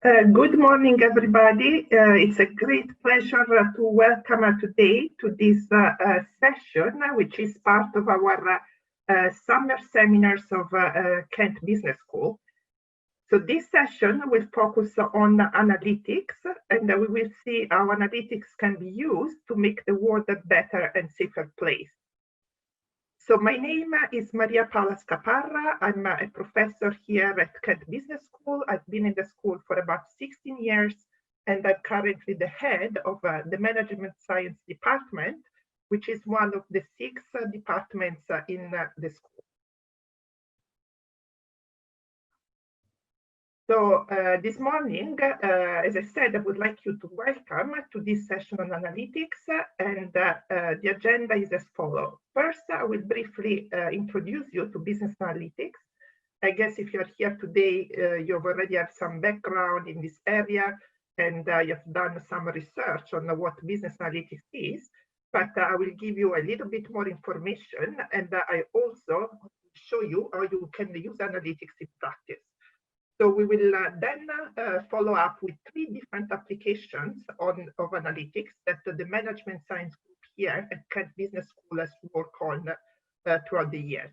Good morning, everybody. It's a great pleasure to welcome today to this session, which is part of our summer seminars of Kent Business School. So this session will focus on analytics, and we will see how analytics can be used to make the world a better and safer place. So my name is Maria Paola Scaparra. I'm a professor here at Kent Business School. I've been in the school for about 16 years, and I'm currently the head of the Management Science Department, which is one of the 6 departments in the school. So this morning, as I said, I would like you to welcome to this session on analytics, and the agenda is as follows. First, I will briefly introduce you to business analytics. I guess if you're here today, you already have some background in this area, and you've done some research on what business analytics is, but I will give you a little bit more information, and I also show you how you can use analytics in practice. So we will then follow up with 3 different applications of analytics that the management science group here at Kent Business School has worked on throughout the years.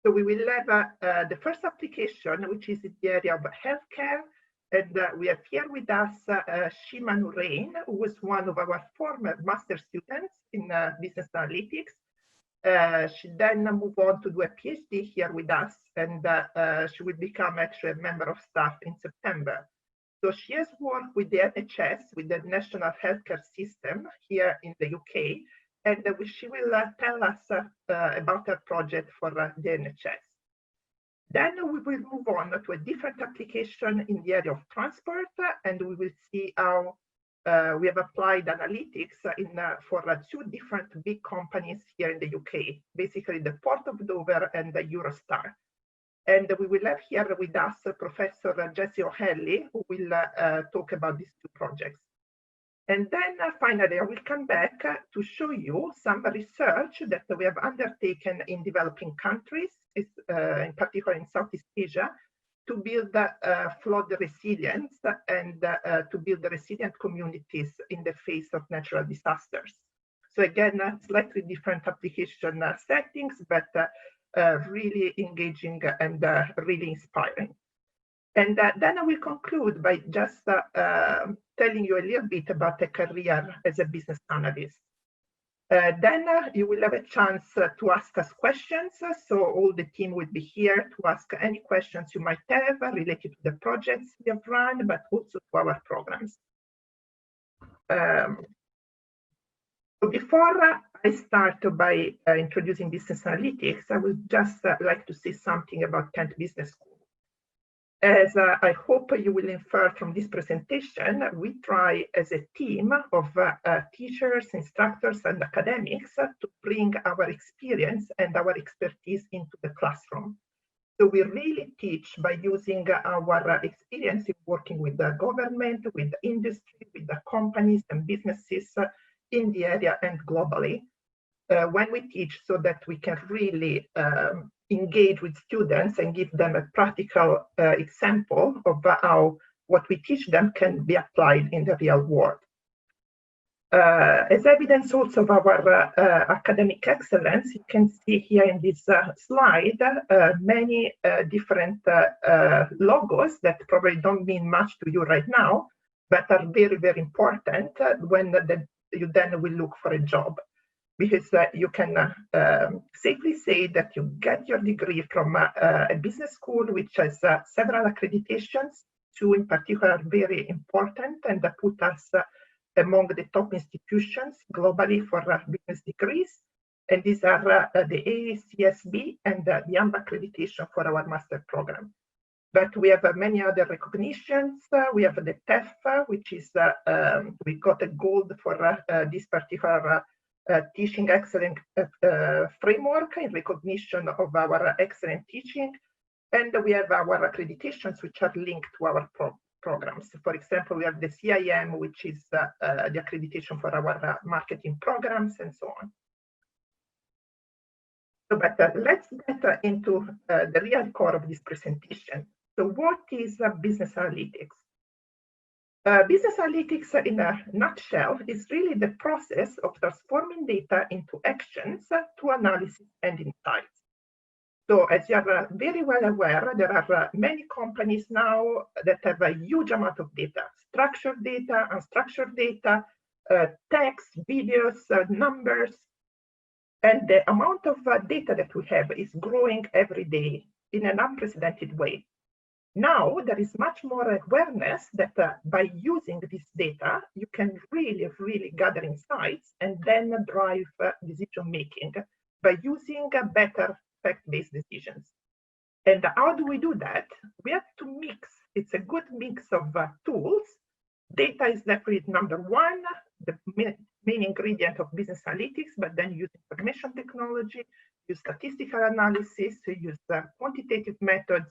So we will have the first application, which is in the area of healthcare. And we have here with us Shima Nurain, who was one of our former master students in business analytics. She then moved on to do a PhD here with us, and she will become actually a member of staff in September. So she has worked with the NHS, with the National Healthcare System here in the UK, and she will tell us about her project for the NHS. Then we will move on to a different application in the area of transport, and we will see how we have applied analytics for 2 different big companies here in the UK, basically the Port of Dover and the Eurostar. And we will have here with us Professor Jesse O'Helley, who will talk about these 2 projects. And then finally, I will come back to show you some research that we have undertaken in developing countries, in particular in Southeast Asia, to build flood resilience and to build resilient communities in the face of natural disasters. So again, slightly different application settings, but really engaging and really inspiring. And then I will conclude by just telling you a little bit about a career as a business analyst. Then you will have a chance to ask us questions. So all the team will be here to ask any questions you might have related to the projects we have run, but also to our programs. So before I start by introducing business analytics, I would just like to say something about Kent Business School. As I hope you will infer from this presentation, we try as a team of teachers, instructors, and academics to bring our experience and our expertise into the classroom. So we really teach by using our experience in working with the government, with the industry, with the companies and businesses in the area and globally. When we teach, so that we can really engage with students and give them a practical example of how what we teach them can be applied in the real world. As evidence also of our academic excellence, you can see here in this slide many different logos that probably don't mean much to you right now, but are very, very important when you then will look for a job. Because you can safely say that you get your degree from a business school which has several accreditations, 2 in particular are very important and put us among the top institutions globally for business degrees. And these are the ACSB and the AMBA accreditation for our master program. But we have many other recognitions. We have the TEF, which is, we got a gold for this particular teaching excellence framework in recognition of our excellent teaching. And we have our accreditations, which are linked to our programs. For example, we have the CIM, which is the accreditation for our marketing programs and so on. So, but let's get into the real core of this presentation. So what is business analytics? Business analytics, in a nutshell, is really the process of transforming data into actions through analysis and insights. So as you are very well aware, there are many companies now that have a huge amount of data, structured data, unstructured data, text, videos, numbers. And the amount of data that we have is growing every day in an unprecedented way. Now, there is much more awareness that by using this data, you can really gather insights and then drive decision making by using better fact-based decisions. And how do we do that? We have to mix. It's a good mix of tools. Data is definitely number one, the main ingredient of business analytics, but then use information technology, use statistical analysis, use quantitative methods,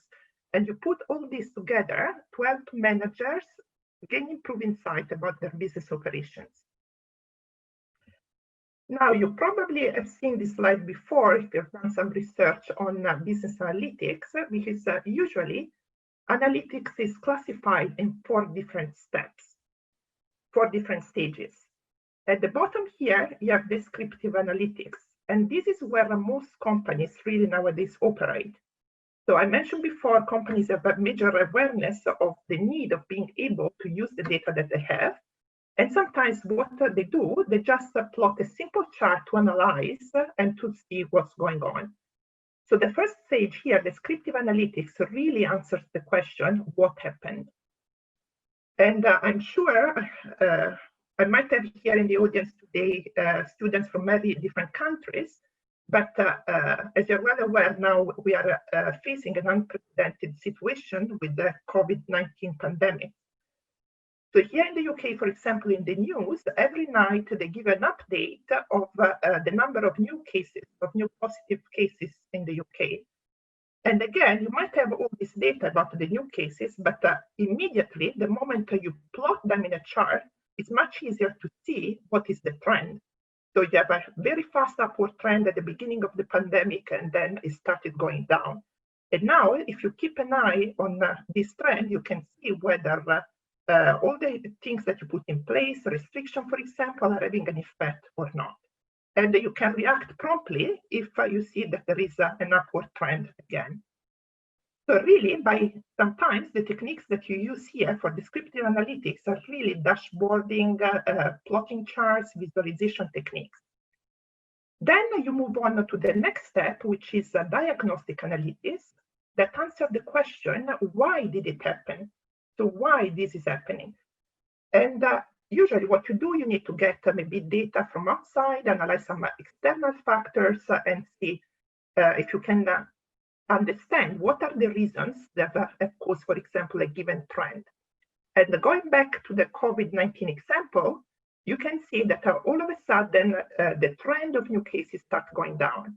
and you put all this together to help managers gain improved insight about their business operations. Now, you probably have seen this slide before if you've done some research on business analytics, because usually analytics is classified in 4 different steps, 4 different stages. At the bottom here, you have descriptive analytics, and this is where most companies really nowadays operate. So I mentioned before, companies have a major awareness of the need of being able to use the data that they have. And sometimes what they do, they just plot a simple chart to analyze and to see what's going on. So the first stage here, descriptive analytics, really answers the question, what happened? And I'm sure I might have here in the audience today students from many different countries, but as you're well aware now, we are facing an unprecedented situation with the COVID-19 pandemic. So here in the UK, for example, in the news, every night they give an update of the number of new cases, of new positive cases in the UK. And again, you might have all this data about the new cases, but immediately, the moment you plot them in a chart, it's much easier to see what is the trend. So you have a very fast upward trend at the beginning of the pandemic, and then it started going down. And now, if you keep an eye on this trend, you can see whether all the things that you put in place, restriction, for example, are having an effect or not. And you can react promptly if you see that there is an upward trend again. So really, by sometimes the techniques that you use here for descriptive analytics are really dashboarding, plotting charts, visualization techniques. Then you move on to the next step, which is diagnostic analytics that answer the question, why did it happen? So why this is happening? And usually what you do, you need to get maybe data from outside, analyze some external factors, and see if you can understand what are the reasons that have caused, for example, a given trend. And going back to the COVID-19 example, you can see that all of a sudden, the trend of new cases starts going down.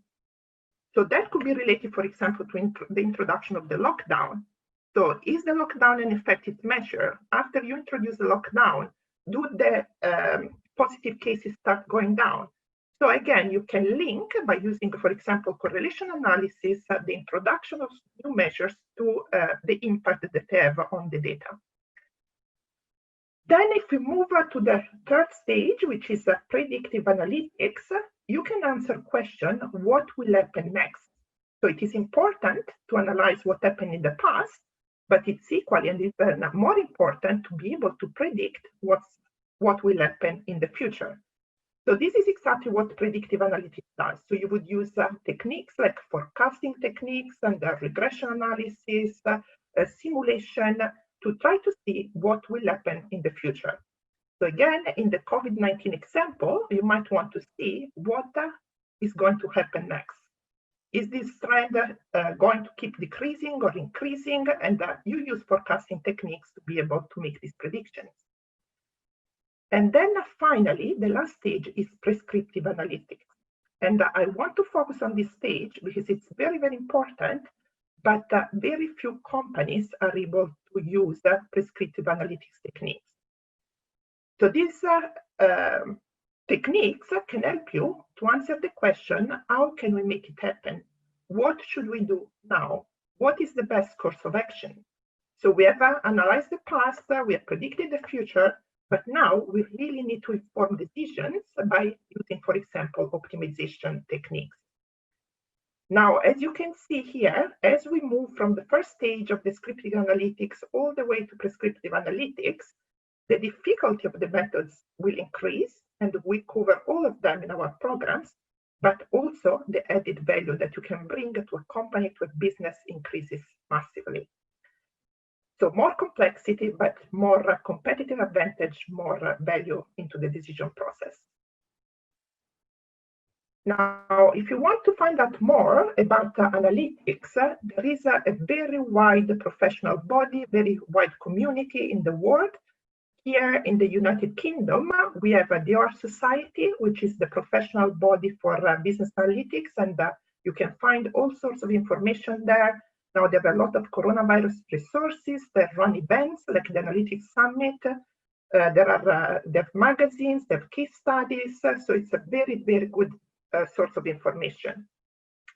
So that could be related, for example, to the introduction of the lockdown. So is the lockdown an effective measure? After you introduce the lockdown, do the positive cases start going down? So again, you can link by using, for example, correlation analysis, the introduction of new measures to the impact that they have on the data. Then if we move to the third stage, which is predictive analytics, you can answer the question, what will happen next? So it is important to analyze what happened in the past, but it's equally and even more important to be able to predict what will happen in the future. So this is exactly what predictive analytics does. So you would use techniques like forecasting techniques and regression analysis, simulation to try to see what will happen in the future. So again, in the COVID-19 example, you might want to see what is going to happen next. Is this trend going to keep decreasing or increasing? And you use forecasting techniques to be able to make these predictions. And then finally, the last stage is prescriptive analytics. And I want to focus on this stage because it's very, very important, but very few companies are able to use prescriptive analytics techniques. So these techniques can help you to answer the question, how can we make it happen? What should we do now? What is the best course of action? So we have analyzed the past, we have predicted the future, but now we really need to inform decisions by using, for example, optimization techniques. Now, as you can see here, as we move from the first stage of descriptive analytics all the way to prescriptive analytics, the difficulty of the methods will increase, and we cover all of them in our programs, but also the added value that you can bring to a company, to a business increases massively. So more complexity, but more competitive advantage, more value into the decision process. Now, if you want to find out more about analytics, there is a very wide professional body, very wide community in the world. Here in the United Kingdom, we have the OR Society, which is the professional body for business analytics, and you can find all sorts of information there. Now, there are a lot of coronavirus resources that run events like the Analytics Summit. There are magazines, they have case studies, so it's a very, very good source of information.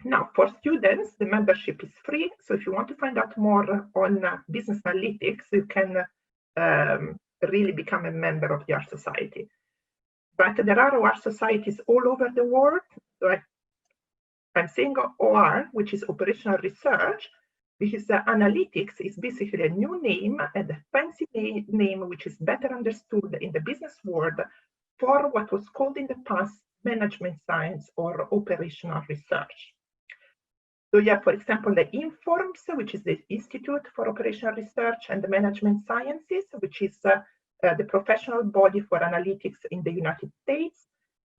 Now, for students, the membership is free. So if you want to find out more on business analytics, you can really become a member of the OR Society. But there are OR societies all over the world. So I'm saying OR, which is operational research, because analytics is basically a new name and a fancy name which is better understood in the business world for what was called in the past management science or operational research. So yeah, for example, the INFORMS, which is the Institute for Operational Research and Management Sciences, which is the professional body for analytics in the United States.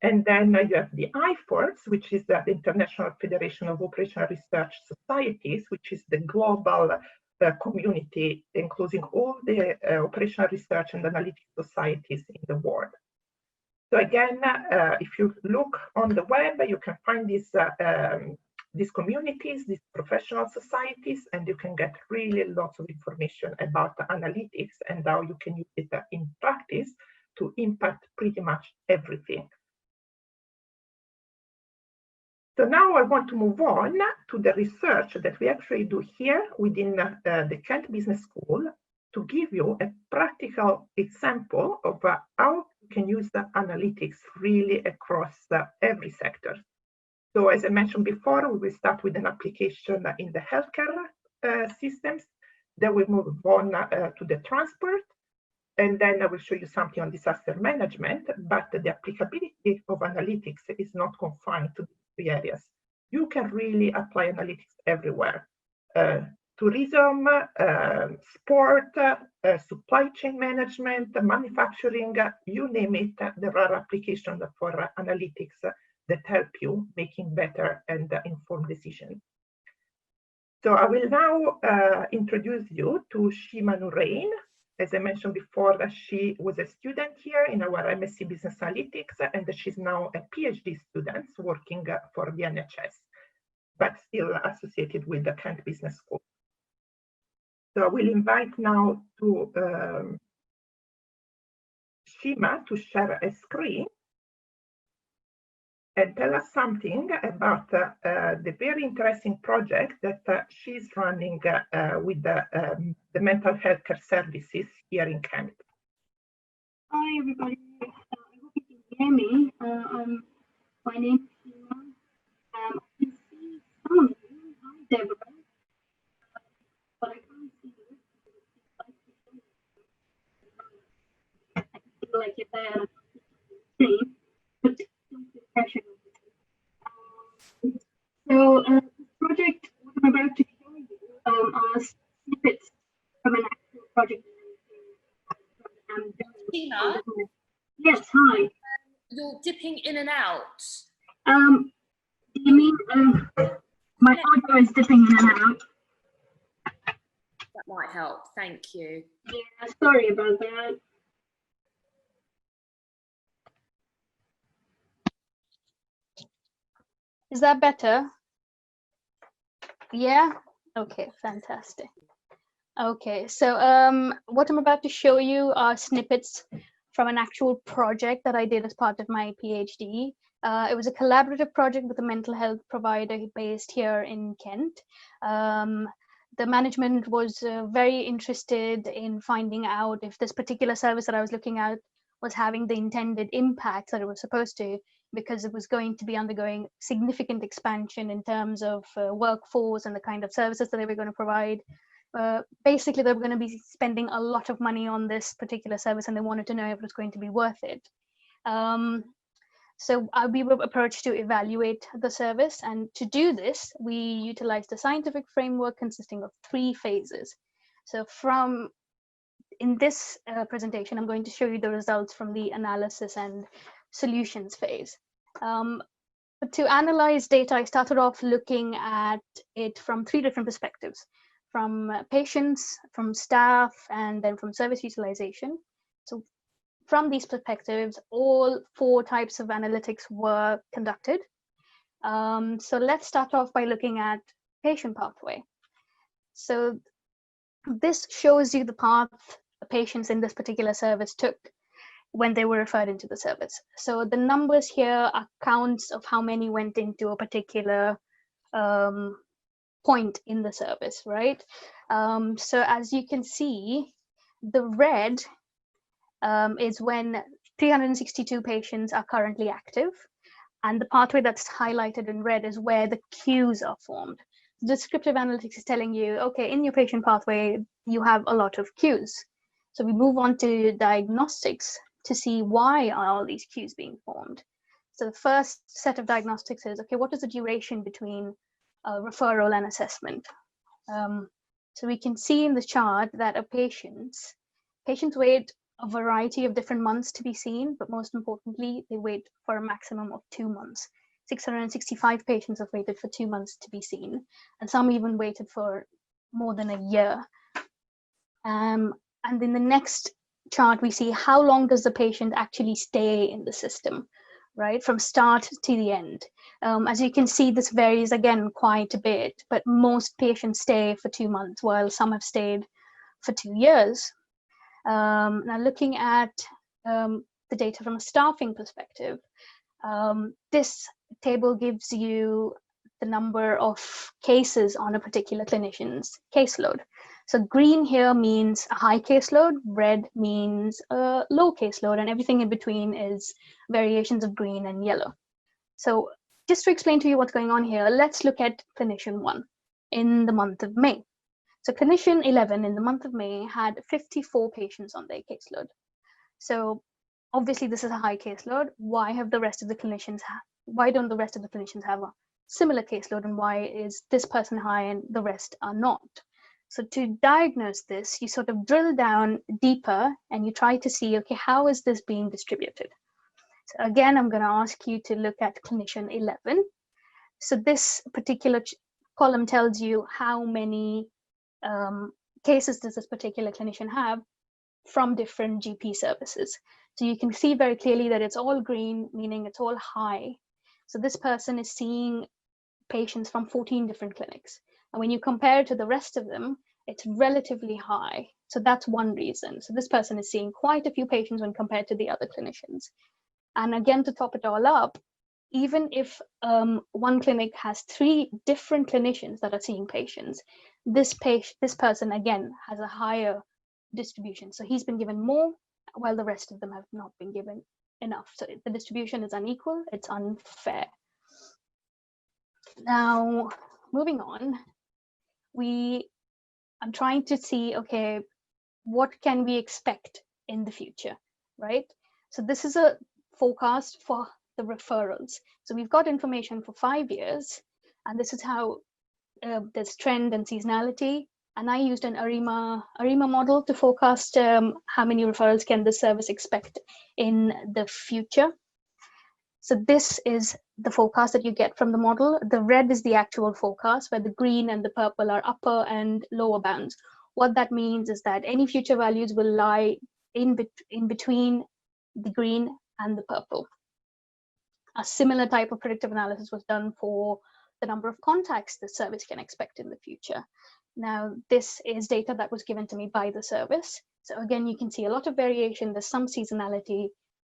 And then you have the IFORS, which is the International Federation of Operational Research Societies, which is the global community, including all the operational research and analytics societies in the world. So again, if you look on the web, you can find these communities, these professional societies, and you can get really lots of information about analytics and how you can use it in practice to impact pretty much everything. So now I want to move on to the research that we actually do here within the Kent Business School to give you a practical example of how you can use the analytics really across every sector. So as I mentioned before, we will start with an application in the healthcare systems. Then we move on to the transport. And then I will show you something on disaster management, but the applicability of analytics is not confined to these three areas. You can really apply analytics everywhere. Tourism, sport, supply chain management, manufacturing, you name it, there are applications for analytics that help you making better and informed decisions. So I will now introduce you to Shima Nurain. As I mentioned before, she was a student here in our MSc Business Analytics, and she's now a PhD student working for the NHS, but still associated with the Kent Business School. So I will invite now to Shima to share a screen and tell us something about the very interesting project that she's running with the mental health care services here in Kent. Hi, everybody. I hope you can hear me. My name is Shima. I can see some of you. Hi, Deborah. But I can't see you. I feel like you're there. But don't feel pressure. So this project, what I'm about to show you, are snippets from an actual project. Tina? Yes, hi. You're dipping in and out. Do you mean my audio is dipping in and out? That might help, thank you. Yeah, sorry about that. Is that better? Yeah? Okay, fantastic. Okay, so what I'm about to show you are snippets from an actual project that I did as part of my PhD. It was a collaborative project with a mental health provider based here in Kent. the management was very interested in finding out if this particular service that I was looking at was having the intended impact that it was supposed to, because it was going to be undergoing significant expansion in terms of workforce and the kind of services that they were going to provide. Basically, they were going to be spending a lot of money on this particular service, and they wanted to know if it was going to be worth it. So we were approached to evaluate the service, and to do this, we utilized a scientific framework consisting of 3 phases. So in this presentation, I'm going to show you the results from the analysis and solutions phase. But to analyze data, I started off looking at it from 3 different perspectives: from patients, from staff, and then from service utilization. So from these perspectives, all 4 types of analytics were conducted. So let's start off by looking at patient pathway. So this shows you the path the patients in this particular service took when they were referred into the service. So the numbers here are counts of how many went into a particular point in the service, right? So as you can see, the red is when 362 patients are currently active, and the pathway that's highlighted in red is where the queues are formed. Descriptive analytics is telling you, okay, in your patient pathway, you have a lot of queues. So we move on to diagnostics to see why are all these queues being formed. So the first set of diagnostics is, okay, what is the duration between referral and assessment? So we can see in the chart that patients wait a variety of different months to be seen, but most importantly, they wait for a maximum of 2 months. 665 patients have waited for 2 months to be seen, and some even waited for more than a year. And in the next chart, we see how long does the patient actually stay in the system, right, from start to the end. As you can see, this varies again quite a bit, but most patients stay for 2 months, while some have stayed for 2 years. Now, looking at the data from a staffing perspective, this table gives you the number of cases on a particular clinician's caseload. So green here means a high caseload, red means a low caseload, and everything in between is variations of green and yellow. So just to explain to you what's going on here, let's look at clinician 1 in the month of May. So clinician 11 in the month of May had 54 patients on their caseload. So obviously this is a high caseload. Why don't the rest of the clinicians have a similar caseload, and why is this person high and the rest are not? So to diagnose this, you sort of drill down deeper and you try to see, okay, how is this being distributed? So again, I'm going to ask you to look at clinician 11. So this particular column tells you how many cases does this particular clinician have from different GP services. So you can see very clearly that it's all green, meaning it's all high. So this person is seeing patients from 14 different clinics. And when you compare it to the rest of them, it's relatively high. So that's one reason. So this person is seeing quite a few patients when compared to the other clinicians. And again, to top it all up, even if one clinic has 3 different clinicians that are seeing patients, this person again has a higher distribution. So he's been given more, while the rest of them have not been given enough. So the distribution is unequal, it's unfair. Now, moving on, I'm trying to see, okay, what can we expect in the future, right? So this is a forecast for the referrals. So we've got information for 5 years, and this is how there's trend and seasonality. And I used an ARIMA model to forecast how many referrals can the service expect in the future. So this is the forecast that you get from the model. The red is the actual forecast, where the green and the purple are upper and lower bounds. What that means is that any future values will lie in between the green and the purple. A similar type of predictive analysis was done for the number of contacts the service can expect in the future. Now, this is data that was given to me by the service. So again, you can see a lot of variation. There's some seasonality.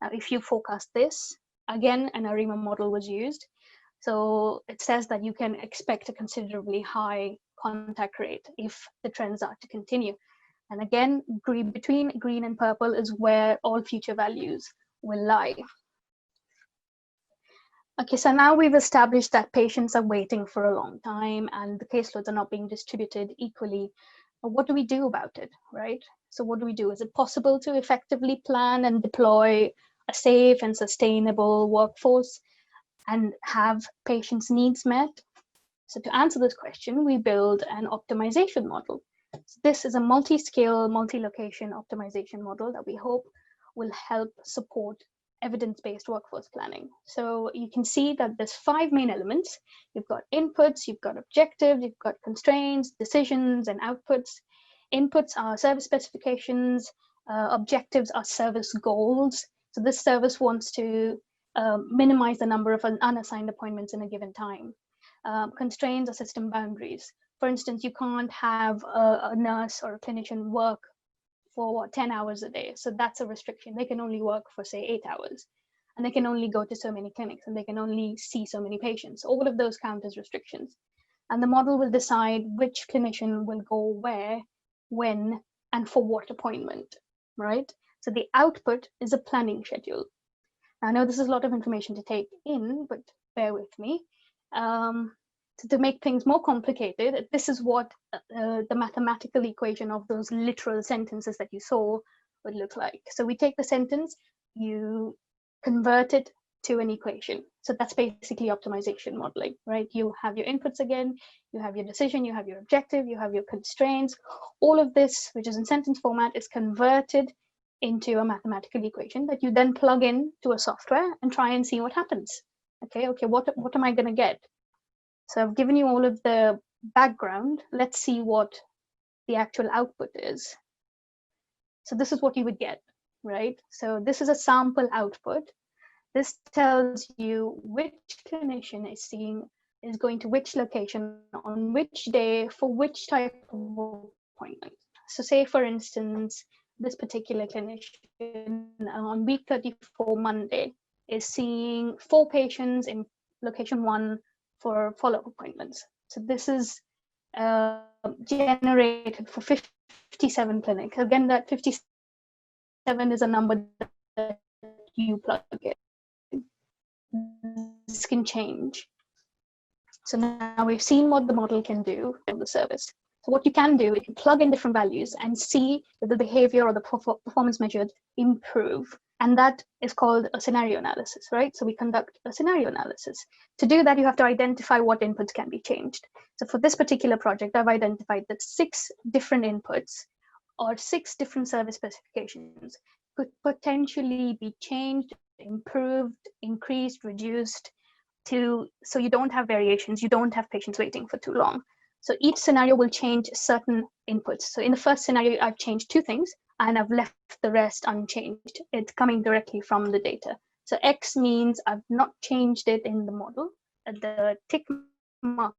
Now, if you forecast this, again, an ARIMA model was used. So it says that you can expect a considerably high contact rate if the trends are to continue. And again, between green and purple is where all future values will lie. Okay, so now we've established that patients are waiting for a long time and the caseloads are not being distributed equally. What do we do about it, right? So what do we do? Is it possible to effectively plan and deploy a safe and sustainable workforce and have patients' needs met? So to answer this question, we build an optimization model. So this is a multi-scale, multi-location optimization model that we hope will help support evidence-based workforce planning. So you can see that there's 5 main elements. You've got inputs, you've got objectives, you've got constraints, decisions, and outputs. Inputs are service specifications, objectives are service goals. So this service wants to minimize the number of unassigned appointments in a given time. Constraints are system boundaries. For instance, you can't have a nurse or a clinician work for 10 hours a day. So that's a restriction. They can only work for, say, 8 hours. And they can only go to so many clinics and they can only see so many patients. All of those count as restrictions. And the model will decide which clinician will go where, when, and for what appointment, right? So the output is a planning schedule. I know this is a lot of information to take in, but bear with me. To make things more complicated, this is what the mathematical equation of those literal sentences that you saw would look like. So we take the sentence, you convert it to an equation. So that's basically optimization modeling, right? You have your inputs again, you have your decision, you have your objective, you have your constraints. All of this, which is in sentence format, is converted into a mathematical equation that you then plug in to a software and try and see what happens. Okay, what am I going to get? So I've given you all of the background. Let's see what the actual output is. So this is what you would get, right? So this is a sample output. This tells you which clinician is going to which location on which day for which type of appointment. So say, for instance, this particular clinician on week 34 Monday is seeing 4 patients in location 1 for follow-up appointments. So this is generated for 57 clinics. Again, that 57 is a number that you plug in. This can change. So now we've seen what the model can do in the service. So what you can do, you can plug in different values and see if the behavior or the performance measured improve. And that is called a scenario analysis, right? So we conduct a scenario analysis. To do that, you have to identify what inputs can be changed. So for this particular project, I've identified that 6 different inputs or 6 different service specifications could potentially be changed, improved, increased, reduced, so you don't have variations, you don't have patients waiting for too long. So each scenario will change certain inputs. So in the first scenario, I've changed 2 things and I've left the rest unchanged. It's coming directly from the data. So X means I've not changed it in the model. The tick mark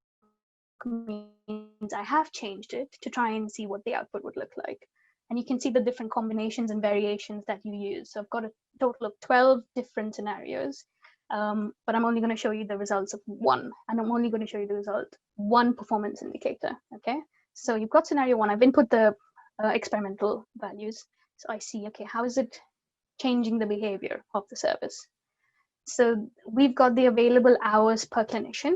means I have changed it to try and see what the output would look like. And you can see the different combinations and variations that you use. So I've got a total of 12 different scenarios. But I'm only going to show you the results of 1, and I'm only going to show you the result 1 performance indicator. Okay, so you've got scenario 1. I've input the experimental values, so I see, okay, how is it changing the behavior of the service? So we've got the available hours per clinician,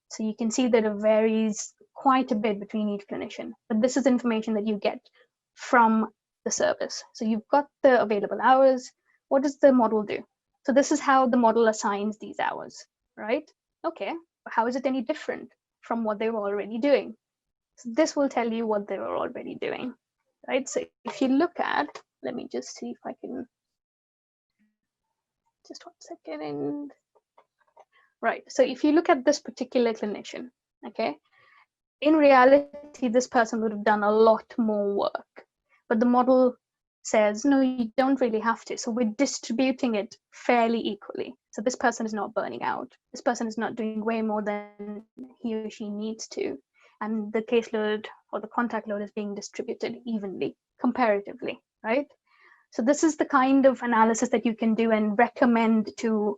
so you can see that it varies quite a bit between each clinician, but this is information that you get from the service. So you've got the available hours. What does the model do? So this is how the model assigns these hours, right? Okay, how is it any different from what they were already doing? So this will tell you what they were already doing, right? So if you look at, let me just see if I can, just 1 second. Right, so if you look at this particular clinician, okay, in reality, this person would have done a lot more work, but the model says, no, you don't really have to. So we're distributing it fairly equally. So this person is not burning out. This person is not doing way more than he or she needs to. And the caseload or the contact load is being distributed evenly, comparatively, right? So this is the kind of analysis that you can do and recommend to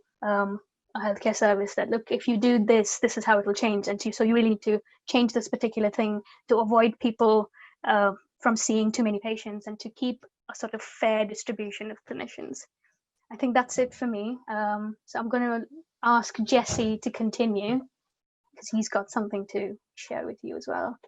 a healthcare service that, look, if you do this, this is how it will change. And so you really need to change this particular thing to avoid people from seeing too many patients and to keep a sort of fair distribution of clinicians. I think that's it for me. So I'm going to ask Jesse to continue because he's got something to share with you as well.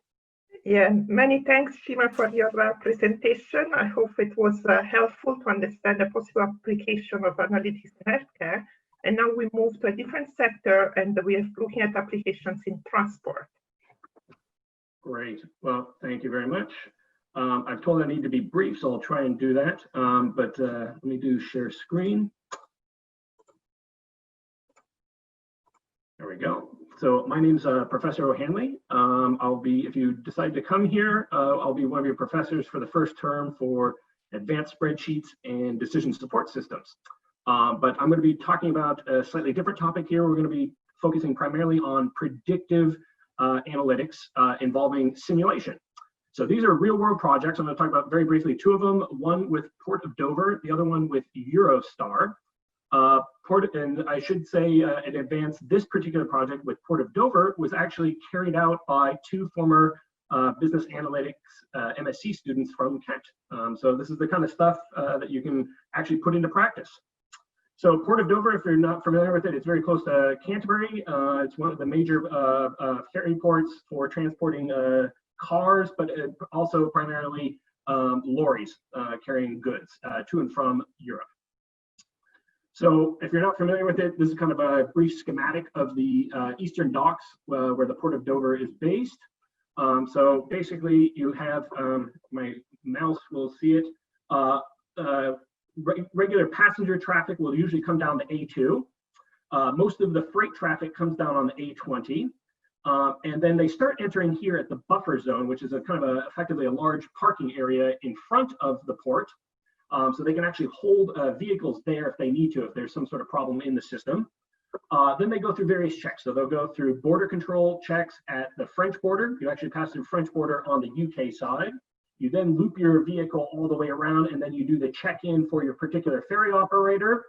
Yeah, many thanks, Shima, for your presentation. I hope it was helpful to understand the possible application of analytics in healthcare. And now we move to a different sector, and we are looking at applications in transport. Great. Well, thank you very much. I've told I need to be brief, so I'll try and do that. But let me do share screen. There we go. So my name's Professor O'Hanley. I'll be, if you decide to come here, I'll be one of your professors for the first term for advanced spreadsheets and decision support systems. But I'm going to be talking about a slightly different topic here. We're going to be focusing primarily on predictive analytics involving simulation. So these are real world projects. I'm going to talk about very briefly two of them, one with Port of Dover, the other one with Eurostar. And I should say in advance, this particular project with Port of Dover was actually carried out by two former business analytics MSc students from Kent. So this is the kind of stuff that you can actually put into practice. So Port of Dover, if you're not familiar with it, it's very close to Canterbury. It's one of the major ferry ports for transporting cars, but also primarily lorries carrying goods to and from Europe. So if you're not familiar with it, this is kind of a brief schematic of the eastern docks where the Port of Dover is based. So basically you have, my mouse will see it, regular passenger traffic will usually come down the A2. Most of the freight traffic comes down on the A20. And then they start entering here at the buffer zone, which is a kind of effectively a large parking area in front of the port. So they can actually hold vehicles there if they need to, if there's some sort of problem in the system. Then they go through various checks. So they'll go through border control checks at the French border. You actually pass through French border on the UK side. You then loop your vehicle all the way around, and then you do the check-in for your particular ferry operator.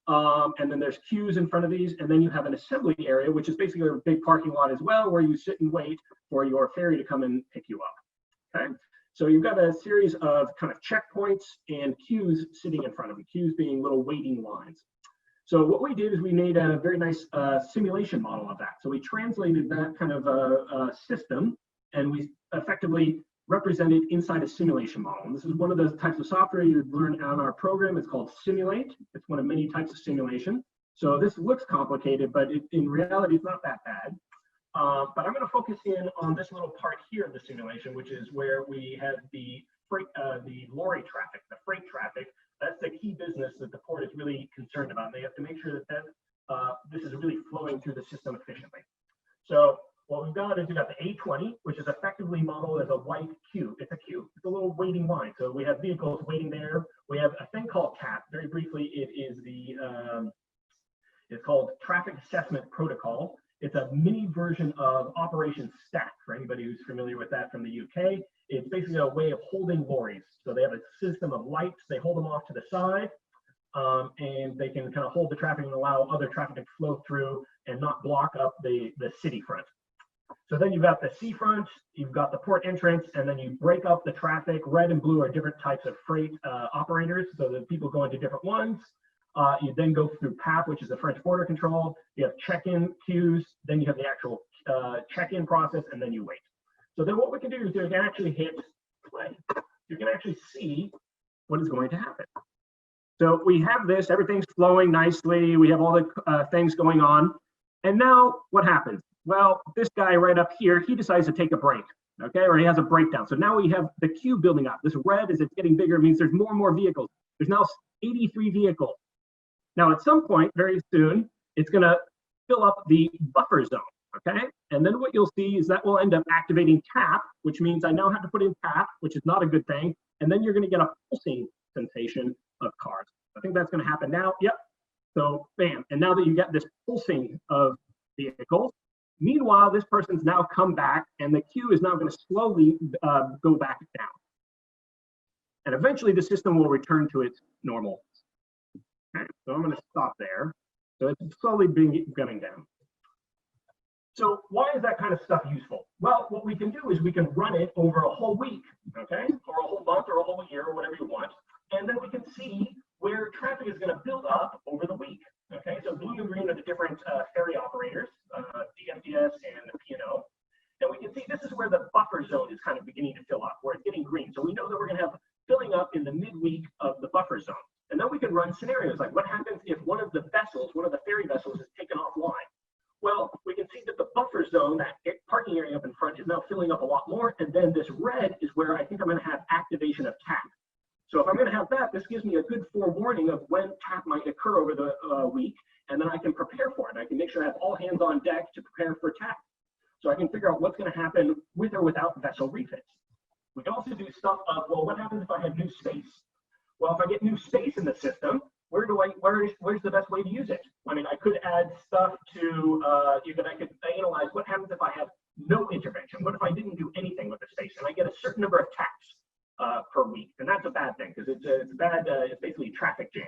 And then there's queues in front of these, and then you have an assembly area, which is basically a big parking lot as well, where you sit and wait for your ferry to come and pick you up. Okay. So you've got a series of kind of checkpoints and queues sitting in front of you, queues being little waiting lines. So what we did is we made a very nice simulation model of that. So we translated that kind of system, and we effectively represented inside a simulation model. And this is one of those types of software you'd learn on our program. It's called Simulate. It's one of many types of simulation. So this looks complicated, but in reality, it's not that bad. But I'm going to focus in on this little part here of the simulation, which is where we have the freight, the lorry traffic, the freight traffic. That's the key business that the port is really concerned about. They have to make sure that this is really flowing through the system efficiently. So what we've got is we've got the A20, which is effectively modeled as a white queue. It's a queue. It's a little waiting line. So we have vehicles waiting there. We have a thing called TAP. Very briefly, it is the it's called Traffic Assessment Protocol. It's a mini version of Operation Stack for anybody who's familiar with that from the UK. It's basically a way of holding lorries. So they have a system of lights. They hold them off to the side, and they can kind of hold the traffic and allow other traffic to flow through and not block up the city front. So then you've got the seafront, you've got the port entrance, and then you break up the traffic. Red and blue are different types of freight operators, so that people go into different ones. You then go through PAP, which is the French border control. You have check-in queues, then you have the actual check-in process, and then you wait. So then what we can do is we can actually hit play. You can actually see what is going to happen. So we have this, everything's flowing nicely. We have all the things going on. And now what happens? Well, this guy right up here, he decides to take a break, okay? Or he has a breakdown. So now we have the queue building up. This red, as it's getting bigger, means there's more and more vehicles. There's now 83 vehicles. Now, at some point, very soon, it's going to fill up the buffer zone, okay? And then what you'll see is that will end up activating TAP, which means I now have to put in TAP, which is not a good thing. And then you're going to get a pulsing sensation of cars. I think that's going to happen now. Yep. So, bam. And now that you get this pulsing of vehicles, meanwhile, this person's now come back, and the queue is now going to slowly go back down. And eventually, the system will return to its normal. Okay, so I'm going to stop there. So it's slowly coming down. So why is that kind of stuff useful? Well, what we can do is we can run it over a whole week, okay, or a whole month or a whole year or whatever you want, and then we can see where traffic is going to build up over the week. Okay, so blue and green are the different ferry operators, DFDS and the P&O, and we can see this is where the buffer zone is kind of beginning to fill up, where it's getting green. So we know that we're going to have filling up in the midweek of the buffer zone, and then we can run scenarios like what happens if one of the ferry vessels is taken offline. Well, we can see that the buffer zone, that parking area up in front, is now filling up a lot more. And then this red is where I think I'm going to have activation of TAP. So if I'm going to have that, this gives me a good forewarning of when TAP might occur over the week. And then I can prepare for it. I can make sure I have all hands on deck to prepare for TAP. So I can figure out what's going to happen with or without vessel refits. We can also do stuff of, well, what happens if I have new space? Well, if I get new space in the system, where's the best way to use it? I mean, I could add stuff to, I could analyze what happens if I have no intervention. What if I didn't do anything with the space and I get a certain number of taps per week? And that's a bad thing because it's basically traffic jams.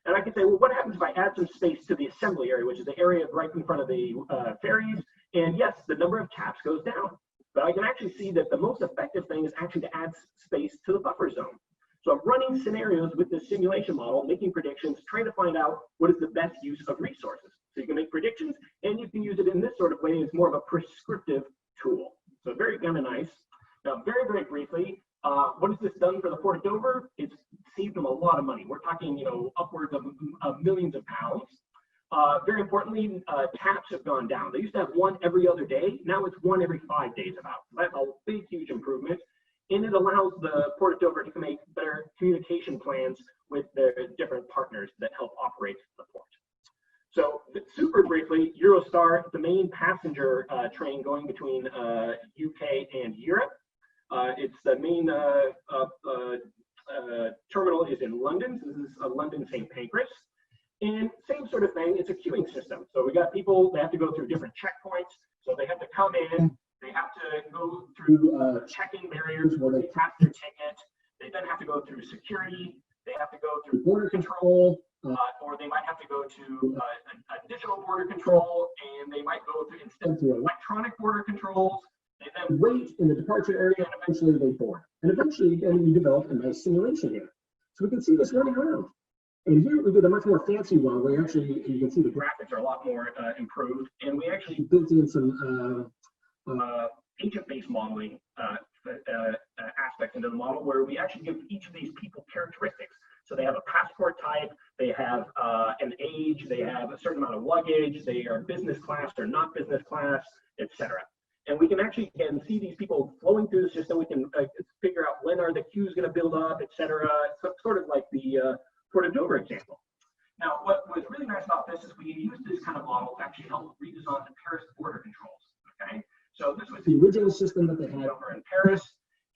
And I could say, well, what happens if I add some space to the assembly area, which is the area right in front of the ferries? And yes, the number of taps goes down. But I can actually see that the most effective thing is actually to add space to the buffer zone. So I'm running scenarios with this simulation model, making predictions, trying to find out what is the best use of resources. So you can make predictions and you can use it in this sort of way as more of a prescriptive tool. So very kind of nice. Now, very, very briefly, what has this done for the Port of Dover? It's saved them a lot of money. We're talking, upwards of millions of pounds. Very importantly, taps have gone down. They used to have one every other day. Now it's one every 5 days about. That's a big, huge improvement. And it allows the Port of Dover to make better communication plans with their different partners that help operate the port. So super briefly, Eurostar, the main passenger train going between UK and Europe. It's the main terminal is in London. So this is London St Pancras. And same sort of thing, it's a queuing system. So we got people, they have to go through different checkpoints. So they have to come in. They have to go through check-in barriers where they tap their ticket. They then have to go through security. They have to go through border control, or they might have to go to additional border control, and they might go through electronic border controls. They then wait in the departure area, and eventually they board. And eventually, again, we develop a nice simulation here. So we can see this running around. And here we did a much more fancy one where actually you can see the graphics are a lot more improved, and we actually built in some agent-based modeling aspects into the model where we actually give each of these people characteristics. So they have a passport type, they have an age, they have a certain amount of luggage, they are business class or not business class, etc. And we can actually see these people flowing through the system. We can figure out when are the queues going to build up, etc. So sort of like the Port of Dover example. Now, what was really nice about this is we used this kind of model to actually help redesign the Paris border controls. Okay. So this was the original system that they had over in Paris,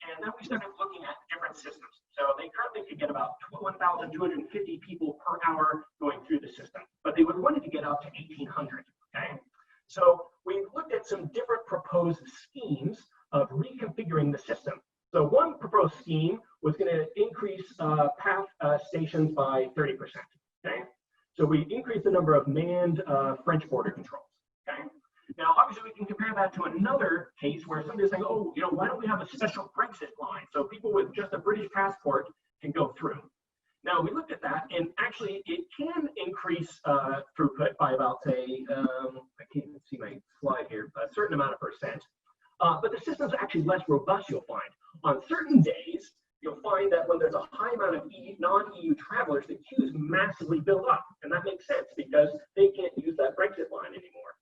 and then we started looking at different systems. So they currently could get about 1,250 people per hour going through the system, but they would want to get up to 1,800. Okay, so we looked at some different proposed schemes of reconfiguring the system. So one proposed scheme was going to increase path stations by 30%. Okay, so we increased the number of manned French border controls. Okay. Now, obviously, we can compare that to another case where somebody's saying, oh, why don't we have a special Brexit line so people with just a British passport can go through? Now, we looked at that, and actually, it can increase throughput by about, say, I can't even see my slide here, a certain amount of percent. But the system's actually less robust, you'll find. On certain days, you'll find that when there's a high amount of non-EU travelers, the queues massively build up. And that makes sense because they can't use that Brexit line anymore.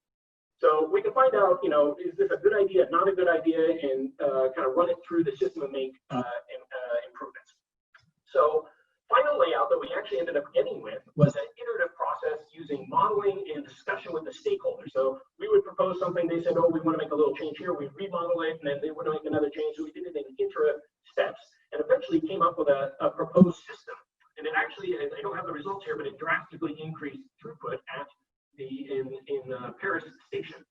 So we can find out, is this a good idea, not a good idea, and kind of run it through the system and make improvements. So final layout that we actually ended up getting with was an iterative process using modeling and discussion with the stakeholders. So we would propose something, they said, oh, we want to make a little change here, we remodel it, and then they want to make another change. So we did it in iterative steps and eventually came up with a proposed system. And it actually, I don't have the results here, but it drastically increased throughput at in Paris station.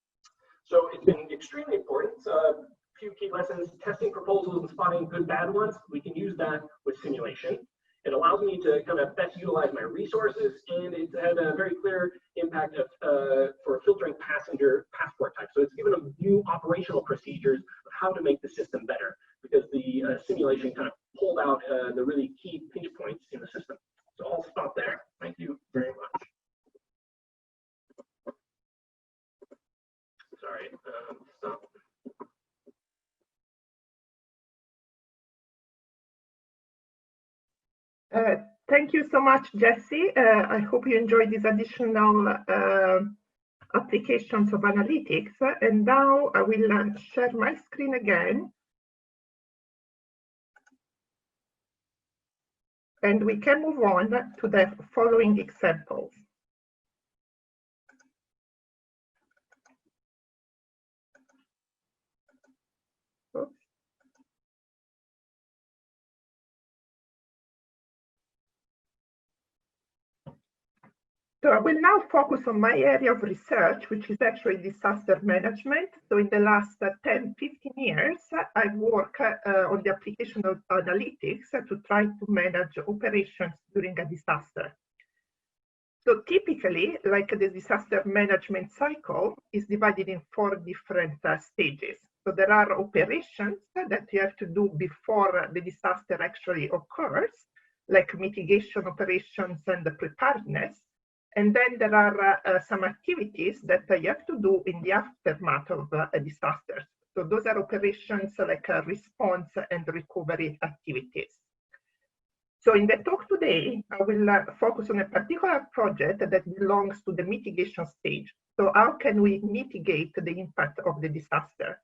So it's been extremely important. A few key lessons: testing proposals and spotting good bad ones. We can use that with simulation. It allows me to kind of best utilize my resources, and it had a very clear impact for filtering passenger passport types. So it's given them new operational procedures of how to make the system better, because the simulation kind of pulled out the really key pinch points in the system. So I'll stop there. Thank you very much. Sorry, stop. Thank you so much, Jesse. I hope you enjoyed these additional applications of analytics. And now I will share my screen again. And we can move on to the following examples. So I will now focus on my area of research, which is actually disaster management. So in the last 10, 15 years, I've worked on the application of analytics to try to manage operations during a disaster. So typically, like the disaster management cycle is divided in 4 different stages. So there are operations that you have to do before the disaster actually occurs, like mitigation operations and the preparedness. And then there are some activities that you have to do in the aftermath of a disaster. So those are operations like response and recovery activities. So in the talk today, I will focus on a particular project that belongs to the mitigation stage. So how can we mitigate the impact of the disaster?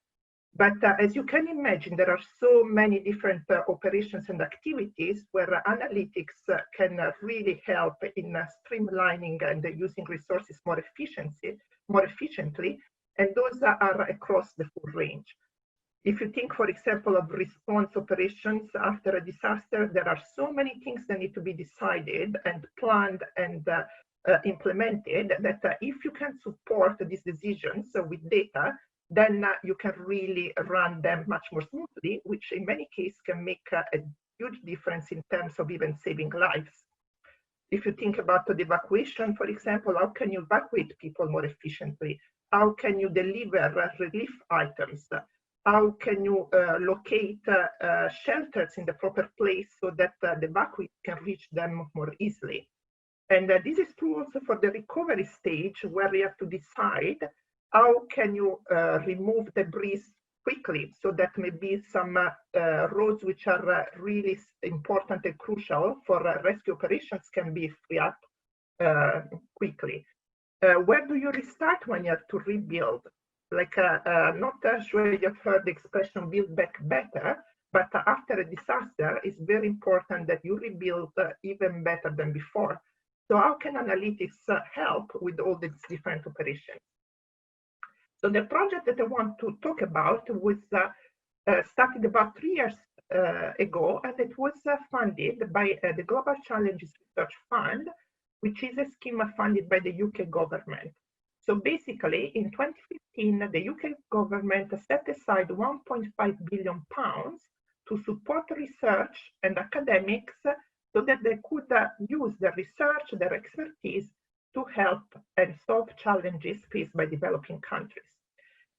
But as you can imagine, there are so many different operations and activities where analytics can really help in streamlining and using resources more efficiently, and those are across the full range. If you think, for example, of response operations after a disaster, there are so many things that need to be decided and planned and implemented that if you can support these decisions with data, then you can really run them much more smoothly, which in many cases can make a huge difference in terms of even saving lives. If you think about the evacuation, for example, how can you evacuate people more efficiently? How can you deliver relief items? How can you locate shelters in the proper place so that the evacuees can reach them more easily? And this is true also for the recovery stage, where you have to decide how can you remove debris quickly, so that maybe some roads which are really important and crucial for rescue operations can be freed up quickly. Where do you restart when you have to rebuild? Like, not sure you've heard the expression build back better, but after a disaster, it's very important that you rebuild even better than before. So how can analytics help with all these different operations? So the project that I want to talk about was started about 3 years ago, and it was funded by the Global Challenges Research Fund, which is a scheme funded by the UK government. So basically, in 2015, the UK government set aside £1.5 billion to support research and academics so that they could use their research, their expertise, to help and solve challenges faced by developing countries.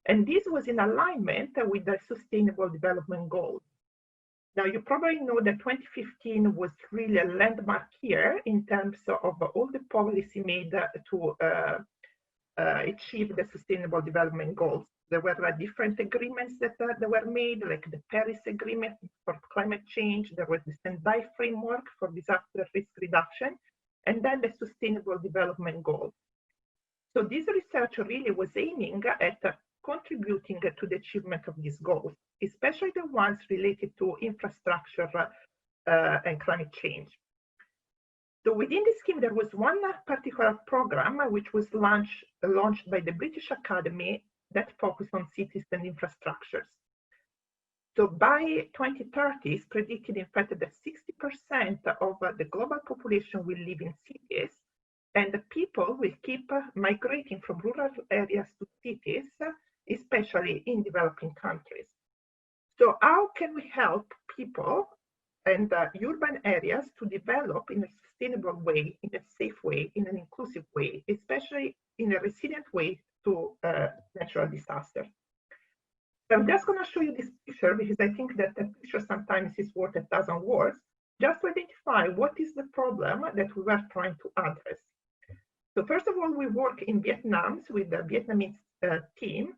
And this was in alignment with the Sustainable Development Goals. Now, you probably know that 2015 was really a landmark year in terms of all the policy made to achieve the Sustainable Development Goals. There were different agreements that were made, like the Paris Agreement for climate change. There was the Sendai framework for disaster risk reduction, and then the Sustainable Development Goals. So this research really was aiming at contributing to the achievement of these goals, especially the ones related to infrastructure and climate change. So within the scheme, there was one particular program which was launched by the British Academy that focused on cities and infrastructures. So by 2030, it's predicted, in fact, that 60% of the global population will live in cities, and the people will keep migrating from rural areas to cities, especially in developing countries. So how can we help people and urban areas to develop in a sustainable way, in a safe way, in an inclusive way, especially in a resilient way to natural disasters. I'm just going to show you this picture because I think that a picture sometimes is worth 1,000 words, just to identify what is the problem that we were trying to address. So first of all, we work in Vietnam with the Vietnamese team.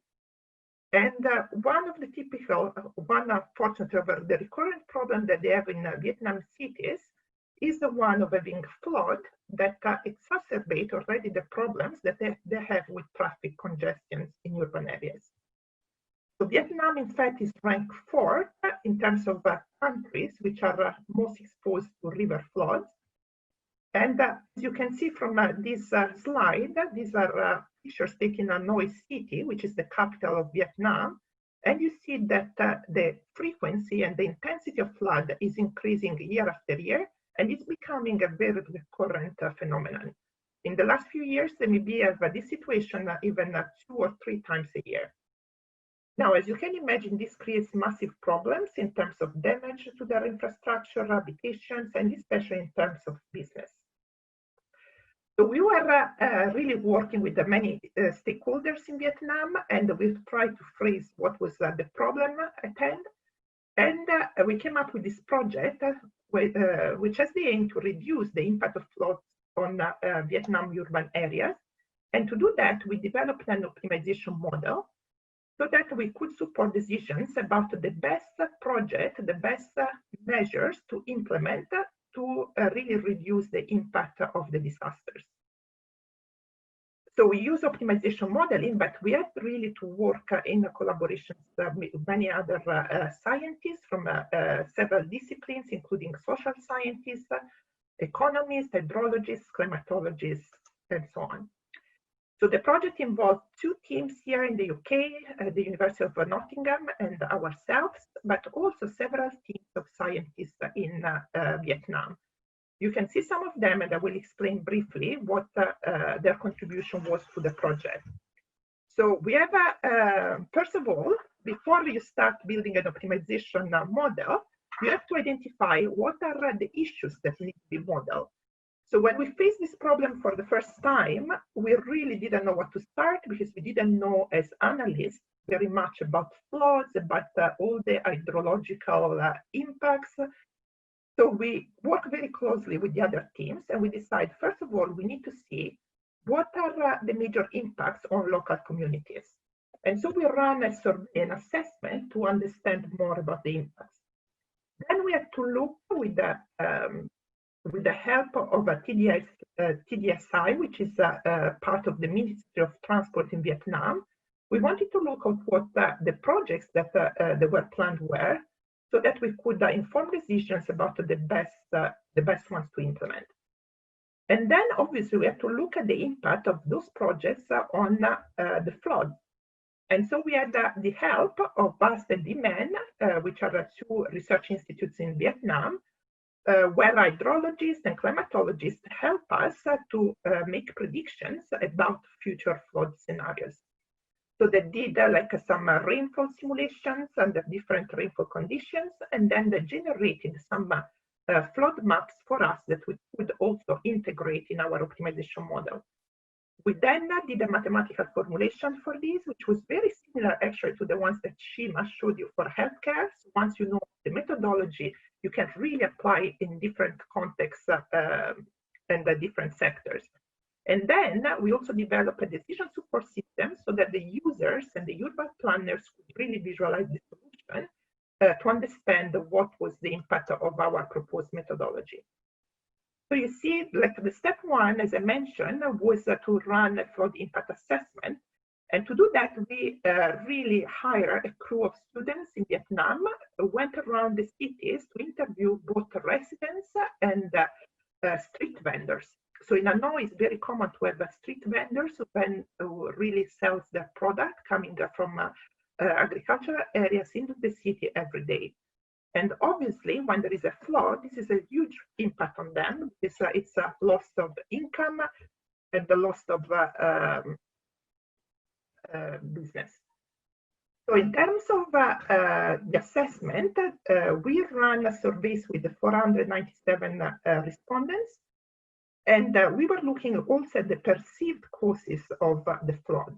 And one of the typical, unfortunately, the recurrent problem that they have in Vietnam cities is the one of having flood that exacerbate already the problems that they have with traffic congestion in urban areas. So Vietnam, in fact, is ranked 4th in terms of countries which are most exposed to river floods. And as you can see from this slide, these are pictures taken in Hanoi city, which is the capital of Vietnam. And you see that the frequency and the intensity of flood is increasing year after year, and it's becoming a very recurrent phenomenon. In the last few years, they maybe have this situation even 2 or 3 times a year. Now, as you can imagine, this creates massive problems in terms of damage to their infrastructure, habitations, and especially in terms of business. So we were really working with the many stakeholders in Vietnam, and we've tried to phrase what was the problem at hand. And we came up with this project which has the aim to reduce the impact of floods on Vietnam urban areas. And to do that, we developed an optimization model so that we could support decisions about the best project, the best measures to implement to really reduce the impact of the disasters. So we use optimization modeling, but we had really to work in collaboration with many other scientists from several disciplines, including social scientists, economists, hydrologists, climatologists, and so on. So the project involved 2 teams here in the UK, the University of Nottingham and ourselves, but also several teams of scientists in Vietnam. You can see some of them, and I will explain briefly what their contribution was to the project. So we have, first of all, before you start building an optimization model, you have to identify what are the issues that need to be modeled. So when we faced this problem for the first time, we really didn't know what to start because we didn't know as analysts very much about floods, about all the hydrological impacts. So we work very closely with the other teams, and we decide, first of all, we need to see what are the major impacts on local communities. And so we run a survey, an assessment to understand more about the impacts. Then we have to look with the help of a TDSI, which is part of the Ministry of Transport in Vietnam. We wanted to look at what the projects that were planned were, so that we could inform decisions about the best ones to implement. And then obviously we have to look at the impact of those projects on the flood. And so we had the help of BAST and DMAN, which are 2 research institutes in Vietnam, where hydrologists and climatologists help us to make predictions about future flood scenarios. So they did like some rainfall simulations under different rainfall conditions, and then they generated some flood maps for us that we could also integrate in our optimization model. We then did a mathematical formulation for these, which was very similar actually to the ones that Shima showed you for healthcare. So once you know the methodology, you can really apply in different contexts and different sectors. And then we also developed a decision support system so that the users and the urban planners could really visualize the solution to understand what was the impact of our proposed methodology. So you see, like the step 1, as I mentioned, was to run a flood impact assessment. And to do that, we really hired a crew of students in Vietnam who went around the cities to interview both residents and street vendors. So in Hanoi, it's very common to have street vendors who really sells their product coming from agricultural areas into the city every day. And obviously, when there is a flood, this is a huge impact on them. It's a loss of income and the loss of business. So in terms of the assessment, we ran surveys with 497 respondents, and we were looking also at the perceived causes of the flood.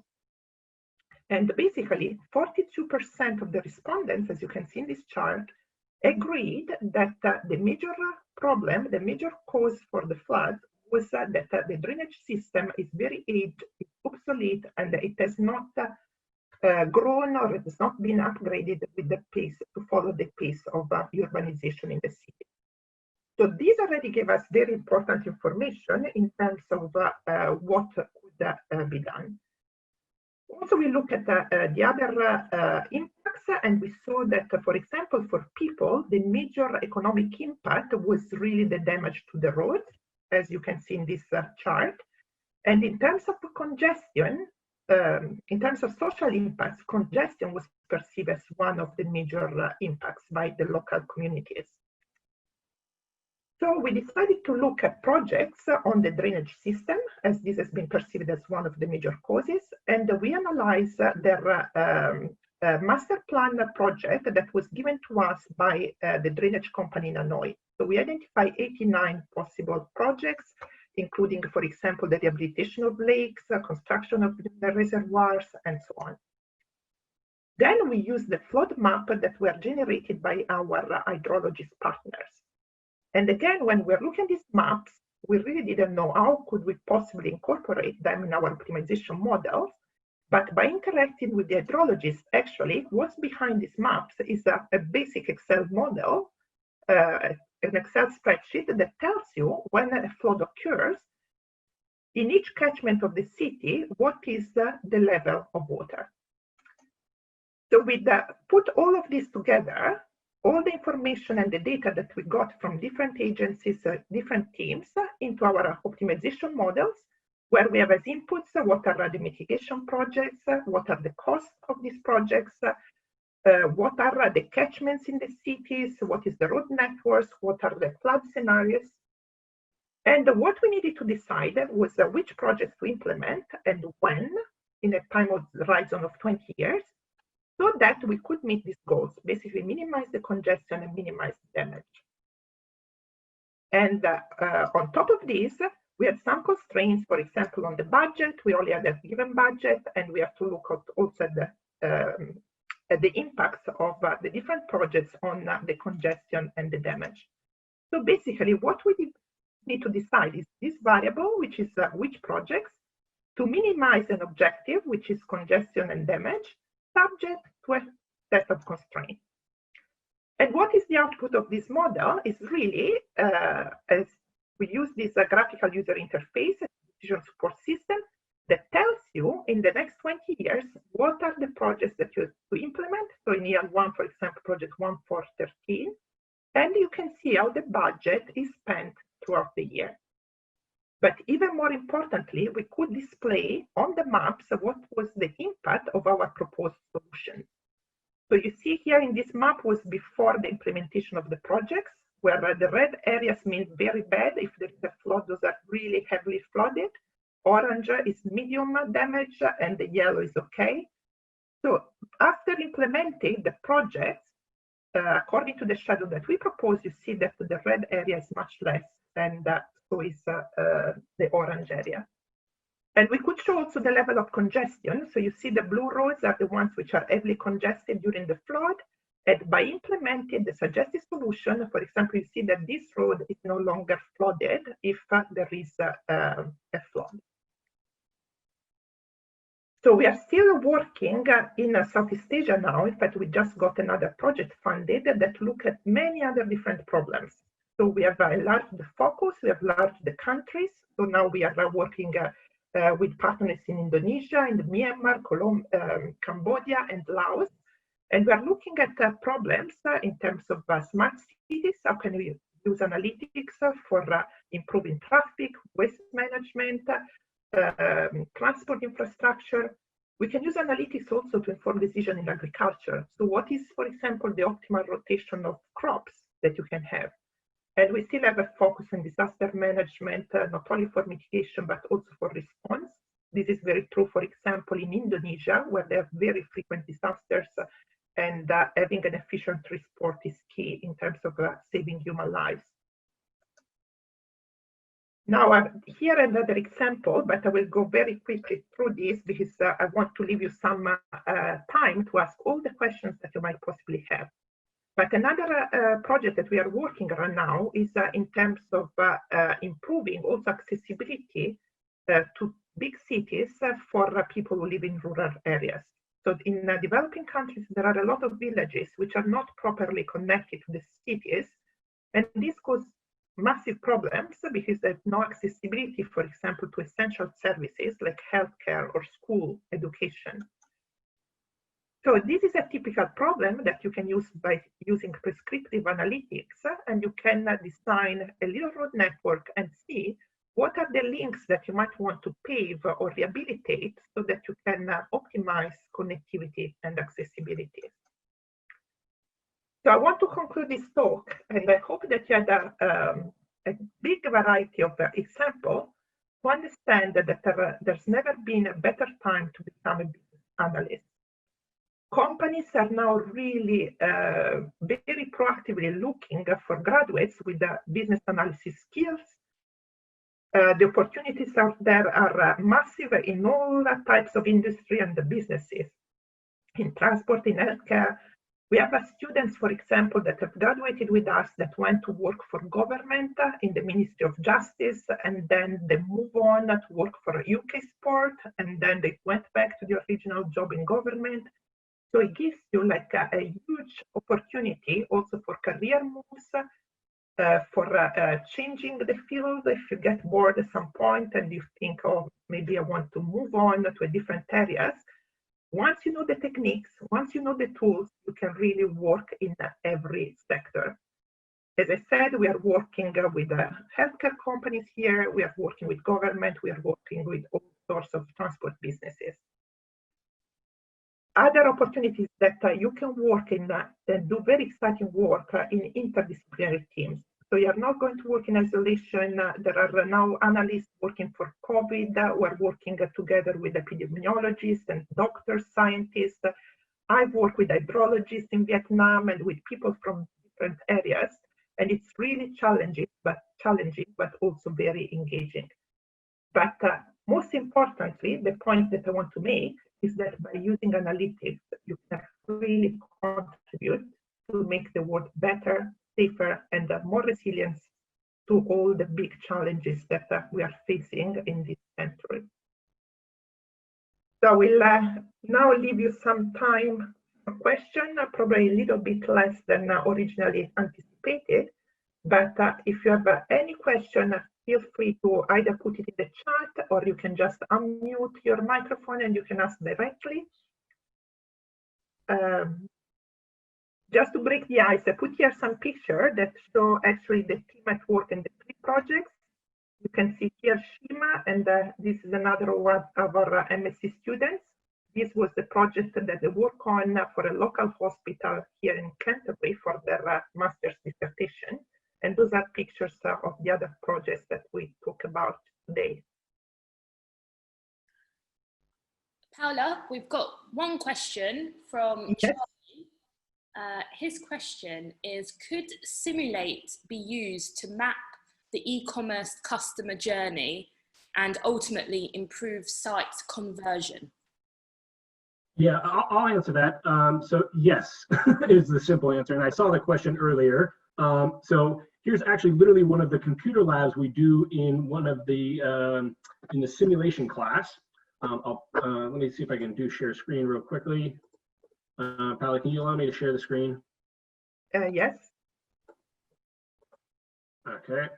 And basically, 42% of the respondents, as you can see in this chart, agreed that the major problem, the major cause for the flood was that the drainage system is very aged, it's obsolete, and it has not grown or it has not been upgraded with the pace to follow the pace of urbanization in the city. So these already gave us very important information in terms of what could be done. Also, we look at the other impacts, and we saw that, for example, for people, the major economic impact was really the damage to the roads, as you can see in this chart. And in terms of congestion, in terms of social impacts, congestion was perceived as one of the major impacts by the local communities. So we decided to look at projects on the drainage system, as this has been perceived as one of the major causes, and we analyzed their master plan project that was given to us by the drainage company in Hanoi. So we identified 89 possible projects, including, for example, the rehabilitation of lakes, construction of the reservoirs, and so on. Then we used the flood map that were generated by our hydrologist partners. And again, when we're looking at these maps, we really didn't know how could we possibly incorporate them in our optimization models. But by interacting with the hydrologists, actually, what's behind these maps is a basic Excel model, an Excel spreadsheet that tells you when a flood occurs, in each catchment of the city, what is the level of water. So we put all of this together, all the information and the data that we got from different agencies, different teams, into our optimization models, where we have as inputs what are the mitigation projects, what are the costs of these projects, what are the catchments in the cities, what is the road networks, what are the flood scenarios. And what we needed to decide was which projects to implement and when, in a time horizon of 20 years, so that we could meet these goals, basically minimize the congestion and minimize the damage. And on top of this, we had some constraints. For example, on the budget, we only had a given budget, and we have to look at also at the impacts of the different projects on the congestion and the damage. So basically, what we need to decide is this variable, which is which projects, to minimize an objective, which is congestion and damage, subject to a set of constraints. And what is the output of this model is really, as we use this graphical user interface, decision support system, that tells you in the next 20 years, what are the projects that you have to implement. So in year one, for example, project 1, 4, 13, and you can see how the budget is spent throughout the year. But even more importantly, we could display on the maps what was the impact of our proposed solution. So you see here in this map was before the implementation of the projects, where the red areas mean very bad. If there is a flood, those are really heavily flooded. Orange is medium damage, and the yellow is okay. So after implementing the projects, according to the schedule that we propose, you see that the red area is much less, and so is the orange area. And we could show also the level of congestion. So you see the blue roads are the ones which are heavily congested during the flood. And by implementing the suggested solution, for example, you see that this road is no longer flooded if there is a flood. So we are still working in Southeast Asia now. In fact, we just got another project funded that look at many other different problems. So we have enlarged the focus, we have enlarged the countries. So now we are working with partners in Indonesia, in Myanmar, Cambodia, and Laos. And we are looking at problems in terms of smart cities. How can we use analytics for improving traffic, waste management, transport infrastructure? We can use analytics also to inform decision in agriculture. So what is, for example, the optimal rotation of crops that you can have? And we still have a focus on disaster management, not only for mitigation, but also for response, This is very true, for example, in Indonesia, where they have very frequent disasters, and having an efficient transport is key in terms of saving human lives. Now, here another example, but I will go very quickly through this because I want to leave you some time to ask all the questions that you might possibly have. But another project that we are working on now is in terms of improving also accessibility to big cities for people who live in rural areas. So in developing countries, there are a lot of villages which are not properly connected to the cities, and this causes massive problems because there's no accessibility, for example, to essential services like healthcare or school education. So this is a typical problem that you can use by using prescriptive analytics, and you can design a little road network and see what are the links that you might want to pave or rehabilitate so that you can optimize connectivity and accessibility. So I want to conclude this talk, and I hope that you had a big variety of examples to understand that there's never been a better time to become a business analyst. Companies are now really very proactively looking for graduates with business analysis skills. The opportunities out there are massive in all types of industry and the businesses. In transport, in healthcare, we have students, for example, that have graduated with us that went to work for government in the Ministry of Justice, and then they move on to work for a UK sport, and then they went back to the original job in government. So it gives you like a huge opportunity also for career moves, for changing the field if you get bored at some point and you think, oh, maybe I want to move on to a different areas. Once you know the techniques, once you know the tools, you can really work in every sector. As I said, we are working with healthcare companies here, we are working with government, we are working with all sorts of transport businesses. Other opportunities that you can work in and do very exciting work in interdisciplinary teams. So you are not going to work in isolation. There are now analysts working for COVID. We're working together with epidemiologists and doctors, scientists. I've worked with hydrologists in Vietnam and with people from different areas. And it's really challenging, but also very engaging. But most importantly, the point that I want to make is that by using analytics, you can really contribute to make the world better, safer, and more resilient to all the big challenges that we are facing in this century. So I will now leave you some time for question, probably a little bit less than originally anticipated. But if you have any question, feel free to either put it in the chat or you can just unmute your microphone and you can ask directly. Just to break the ice, I put here some pictures that show actually the team at work in the 3 projects. You can see here Shima, and this is another one of our MSc students. This was the project that they work on for a local hospital here in Canterbury for their master's dissertation. And those are pictures of the other projects that we talk about today. Paola, we've got one question from Yes. Charlie. His question is, could Simulate be used to map the e-commerce customer journey and ultimately improve site conversion? Yeah, I'll answer that. So yes, is the simple answer. And I saw the question earlier. So here's actually literally one of the computer labs we do in one of the in the simulation class. Let me see if I can share screen real quickly. Paola, can you allow me to share the screen? Yes. Okay.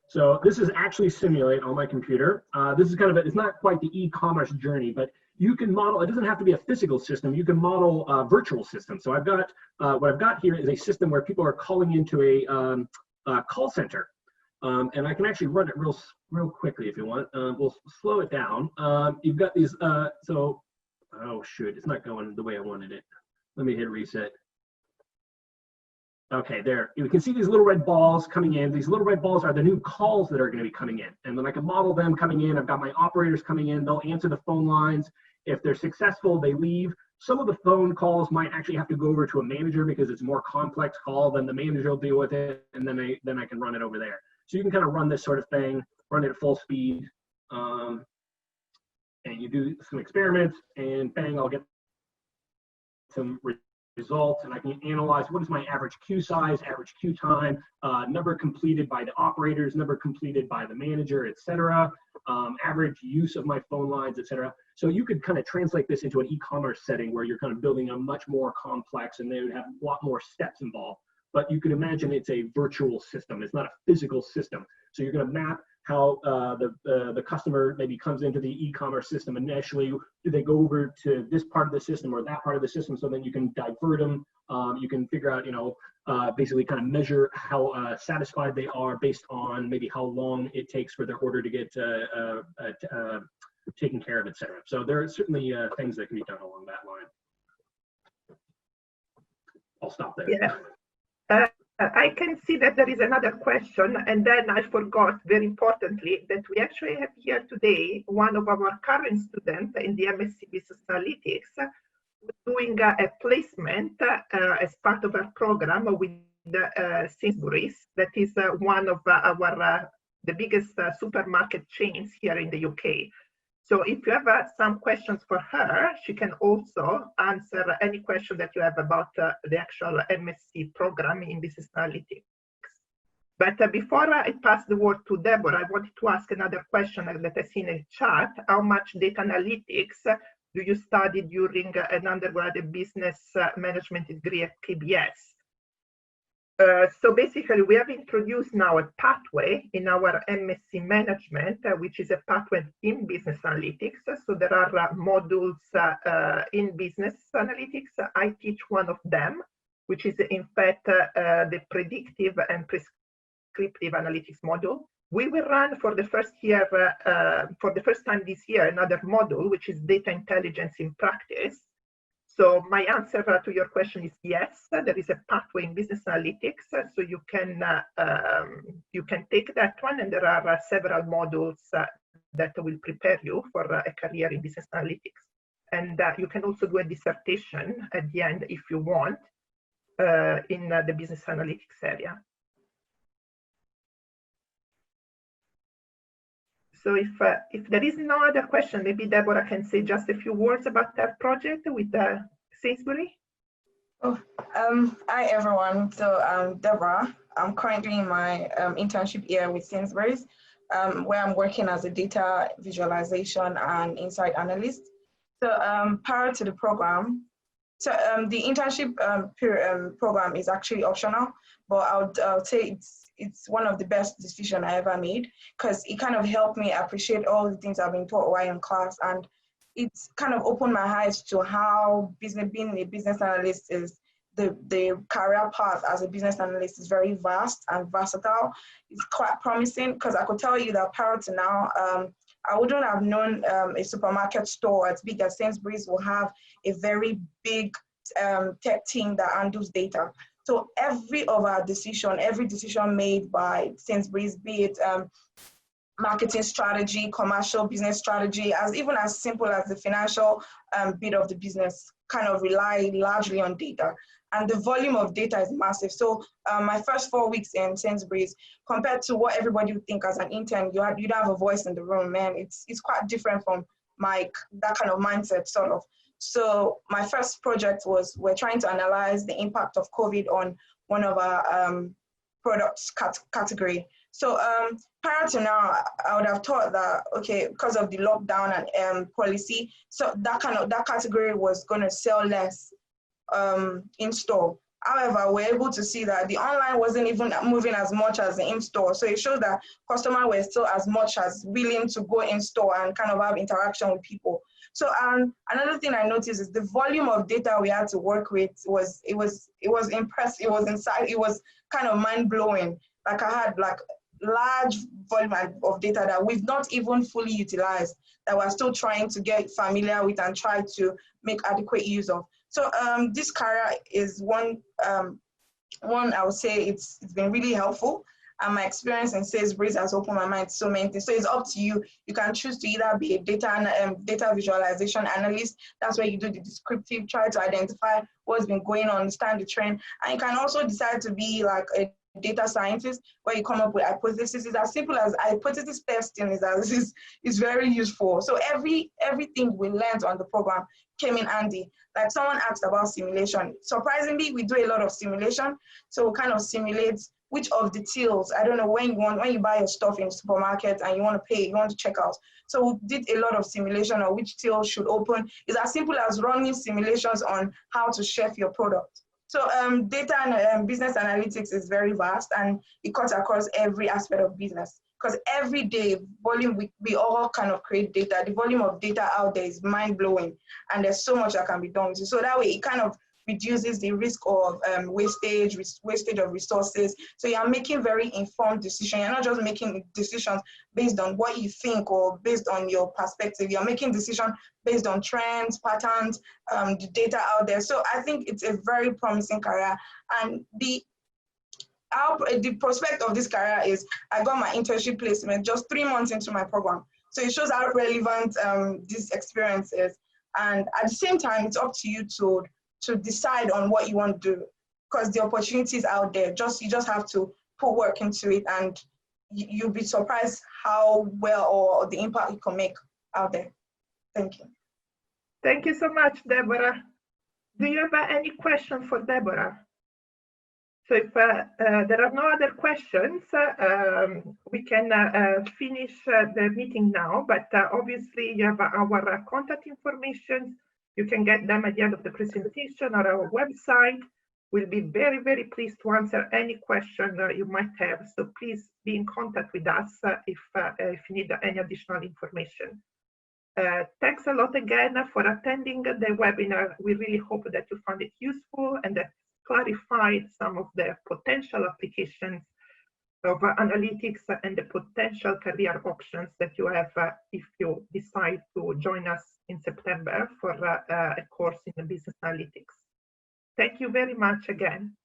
So this is actually Simulate on my computer. This is kind of it's not quite the e-commerce journey, but you can model. It doesn't have to be a physical system. You can model a virtual system. So I've got what I've got here is a system where people are calling into a call center, and I can actually run it real quickly if you want. We'll slow it down. You've got these. Oh shoot, it's not going the way I wanted it. Let me hit reset. Okay, there. You can see these little red balls coming in. These little red balls are the new calls that are going to be coming in. And then I can model them coming in. I've got my operators coming in. They'll answer the phone lines. If they're successful, they leave. Some of the phone calls might actually have to go over to a manager because it's a more complex call. Then the manager will deal with it, and then I can run it over there. So you can kind of run this sort of thing, run it at full speed, and you do some experiments, and bang, I'll get some results, and I can analyze what is my average queue size, average queue time, number completed by the operators, number completed by the manager, etc., average use of my phone lines, etc. So you could kind of translate this into an e-commerce setting where you're kind of building a much more complex, and they would have a lot more steps involved. But you could imagine it's a virtual system. It's not a physical system. So you're going to map how the customer maybe comes into the e-commerce system initially. Do they go over to this part of the system or that part of the system? So then you can divert them. You can figure out, basically kind of measure how satisfied they are based on maybe how long it takes for their order to get taken care of, etc. So there are certainly things that can be done along that line. I'll stop there. Yeah. I can see that there is another question, and then I forgot, very importantly, that we actually have here today one of our current students in the MSc Business Analytics doing a placement as part of our program with Sainsbury's. That is one of the biggest supermarket chains here in the UK. So if you have some questions for her, she can also answer any question that you have about the actual MSc program in Business Analytics. But before I pass the word to Deborah, I wanted to ask another question that I see in the chat. How much data analytics do you study during an undergraduate business management degree at KBS? So basically, we have introduced now a pathway in our MSc management, which is a pathway in business analytics. So there are modules in business analytics. I teach one of them, which is in fact the predictive and prescriptive analytics module. We will run for the first year, for the first time this year, another module, which is data intelligence in practice. So my answer to your question is yes, there is a pathway in business analytics, so you can take that one, and there are several modules that will prepare you for a career in business analytics. And you can also do a dissertation at the end if you want in the business analytics area. So if there is no other question, maybe Deborah can say just a few words about that project with Sainsbury. Oh, hi everyone. So I'm Deborah. I'm currently in my internship here with Sainsbury's, where I'm working as a data visualization and insight analyst. So prior to the program, so the internship program is actually optional, but I would say it's one of the best decisions I ever made, because it kind of helped me appreciate all the things I've been taught while in class, and it's kind of opened my eyes to how being a business analyst is, the career path as a business analyst is very vast and versatile. It's quite promising, because I could tell you that prior to now, I wouldn't have known a supermarket store as big as Sainsbury's will have a very big tech team that handles data. So every decision made by Sainsbury's, be it marketing strategy, commercial business strategy, even as simple as the financial bit of the business, kind of rely largely on data. And the volume of data is massive. So my first 4 weeks in Sainsbury's, compared to what everybody would think as an intern, you don't have a voice in the room, man. It's quite different from that kind of mindset, sort of. So my first project was, we're trying to analyze the impact of COVID on one of our products category. So prior to now, I would have thought that, okay, because of the lockdown and policy, so that category was going to sell less in store. However, we're able to see that the online wasn't even moving as much as the in-store. So it shows that customers were still as much as willing to go in store and kind of have interaction with people. So another thing I noticed is the volume of data we had to work with was impressive. It was kind of mind-blowing. Like I had large volume of data that we've not even fully utilized, that we're still trying to get familiar with and try to make adequate use of. So this career is one one, I would say it's been really helpful. And my experience in Sainsbury's has opened my mind to so many things. So it's up to you. You can choose to either be a data visualization analyst. That's where you do the descriptive, try to identify what's been going on, understand the trend. And you can also decide to be like a data scientist, where you come up with hypotheses. It's as simple as hypothesis testing is very useful. So everything we learned on the program came in handy. Like someone asked about simulation. Surprisingly, we do a lot of simulation. So we kind of simulate which of the tills, I don't know, when you buy your stuff in the supermarket and you want to pay, you want to check out. So we did a lot of simulation on which till should open. It's as simple as running simulations on how to chef your product. So data and business analytics is very vast, and it cuts across every aspect of business. Because every day, we all kind of create data. The volume of data out there is mind-blowing, and there's so much that can be done. So that way, it kind of reduces the risk of wastage of resources. So you're making very informed decisions. You're not just making decisions based on what you think or based on your perspective. You're making decisions based on trends, patterns, the data out there. So I think it's a very promising career. And the prospect of this career is I got my internship placement just 3 months into my program. So it shows how relevant this experience is. And at the same time, it's up to you to decide on what you want to do, because the opportunities out there, you just have to put work into it, and you'll be surprised how well or the impact you can make out there. Thank you. Thank you so much, Deborah. Do you have any question for Deborah? So if there are no other questions, we can finish the meeting now, but obviously you have our contact information. You can get them at the end of the presentation or our website. We'll be very, very pleased to answer any question you might have. So please be in contact with us if you need any additional information. Thanks a lot again for attending the webinar. We really hope that you found it useful and that clarified some of the potential applications of analytics and the potential career options that you have if you decide to join us in September for a course in business analytics. Thank you very much again.